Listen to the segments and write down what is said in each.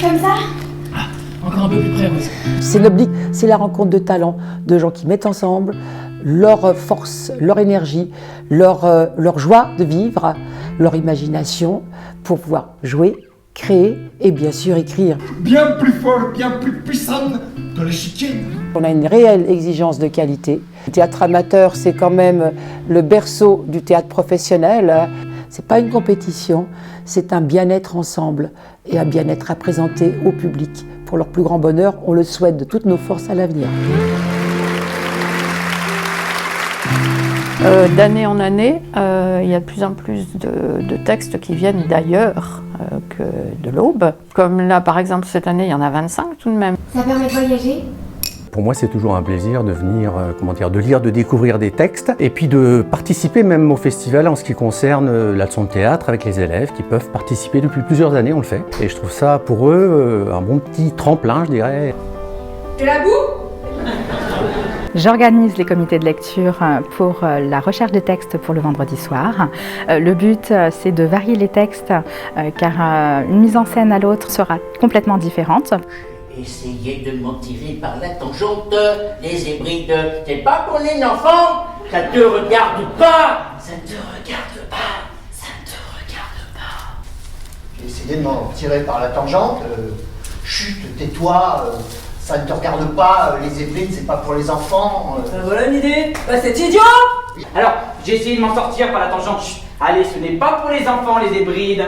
Comme ça? Encore un peu plus près, Rose. Cénoblique, c'est la rencontre de talents, de gens qui mettent ensemble leur force, leur énergie, leur joie de vivre, leur imagination pour pouvoir jouer, créer et bien sûr écrire. Bien plus fort, bien plus puissante que l'échiquier. On a une réelle exigence de qualité. Le théâtre amateur, c'est quand même le berceau du théâtre professionnel. C'est pas une compétition, c'est un bien-être ensemble et un bien-être à présenter au public. Pour leur plus grand bonheur, on le souhaite de toutes nos forces à l'avenir. D'année en année, il y a de plus en plus de textes qui viennent d'ailleurs que de l'Aube. Comme là, par exemple, cette année, il y en a 25 tout de même. Ça permet de voyager? Pour moi, c'est toujours un plaisir de venir, de lire, de découvrir des textes et puis de participer même au festival en ce qui concerne la leçon de théâtre avec les élèves qui peuvent participer depuis plusieurs années, on le fait. Et je trouve ça pour eux un bon petit tremplin, je dirais. De la boue? J'organise les comités de lecture pour la recherche des textes pour le vendredi soir. Le but, c'est de varier les textes car une mise en scène à l'autre sera complètement différente. Essayez de m'en tirer par la tangente, les hybrides. C'est pas pour les enfants, ça te regarde pas. Ça te regarde pas, ça te regarde pas. J'ai essayé de m'en tirer par la tangente. Chut, tais-toi, ça ne te regarde pas, les hybrides, c'est pas pour les enfants. Voilà une idée. Bah, c'est idiot. Alors, j'ai essayé de m'en sortir par la tangente. Chut. Allez, ce n'est pas pour les enfants, les hybrides.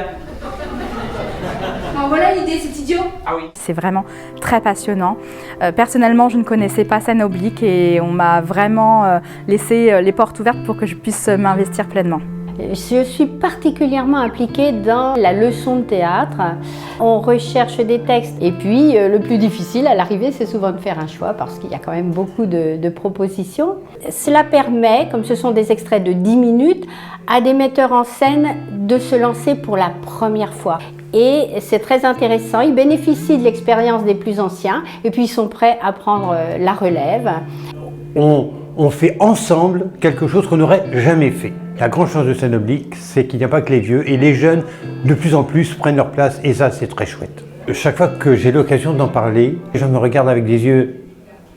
Alors voilà l'idée, c'est idiot. Ah oui. C'est vraiment très passionnant. Personnellement, je ne connaissais pas Cénoblique et on m'a vraiment laissé les portes ouvertes pour que je puisse m'investir pleinement. Je suis particulièrement impliquée dans la leçon de théâtre. On recherche des textes et puis le plus difficile à l'arrivée, c'est souvent de faire un choix parce qu'il y a quand même beaucoup de propositions. Cela permet, comme ce sont des extraits de 10 minutes, à des metteurs en scène de se lancer pour la première fois. Et c'est très intéressant, ils bénéficient de l'expérience des plus anciens et puis ils sont prêts à prendre la relève. On fait ensemble quelque chose qu'on n'aurait jamais fait. La grande chance de Cénoblique, c'est qu'il n'y a pas que les vieux et les jeunes, de plus en plus, prennent leur place et ça, c'est très chouette. Chaque fois que j'ai l'occasion d'en parler, les gens me regardent avec des yeux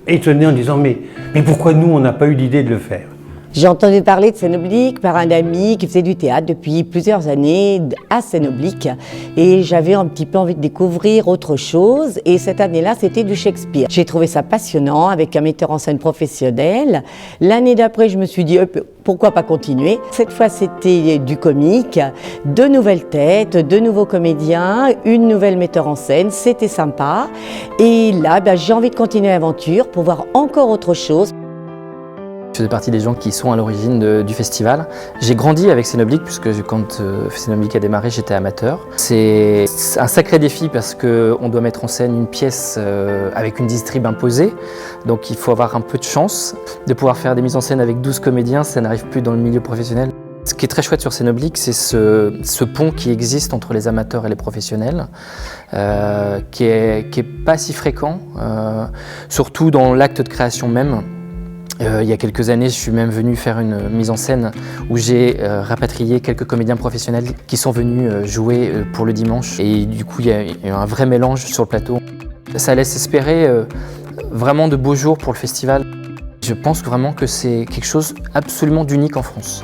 étonnés en disant « mais pourquoi nous, on n'a pas eu l'idée de le faire ?» J'ai entendu parler de Cénoblique par un ami qui faisait du théâtre depuis plusieurs années à Cénoblique et j'avais un petit peu envie de découvrir autre chose et cette année-là c'était du Shakespeare. J'ai trouvé ça passionnant avec un metteur en scène professionnel. L'année d'après je me suis dit pourquoi pas continuer. Cette fois c'était du comique, de nouvelles têtes, de nouveaux comédiens, une nouvelle metteur en scène, c'était sympa et là j'ai envie de continuer l'aventure pour voir encore autre chose. Je faisais partie des gens qui sont à l'origine du festival. J'ai grandi avec Cénoblique puisque quand Cénoblique a démarré, j'étais amateur. C'est un sacré défi parce qu'on doit mettre en scène une pièce avec une distrib imposée. Donc il faut avoir un peu de chance de pouvoir faire des mises en scène avec 12 comédiens, ça n'arrive plus dans le milieu professionnel. Ce qui est très chouette sur Cénoblique, c'est ce pont qui existe entre les amateurs et les professionnels, qui est pas si fréquent, surtout dans l'acte de création même. Il y a quelques années, je suis même venu faire une mise en scène où j'ai rapatrié quelques comédiens professionnels qui sont venus jouer pour le dimanche. Et du coup, il y a eu un vrai mélange sur le plateau. Ça laisse espérer vraiment de beaux jours pour le festival. Je pense vraiment que c'est quelque chose absolument d'unique en France.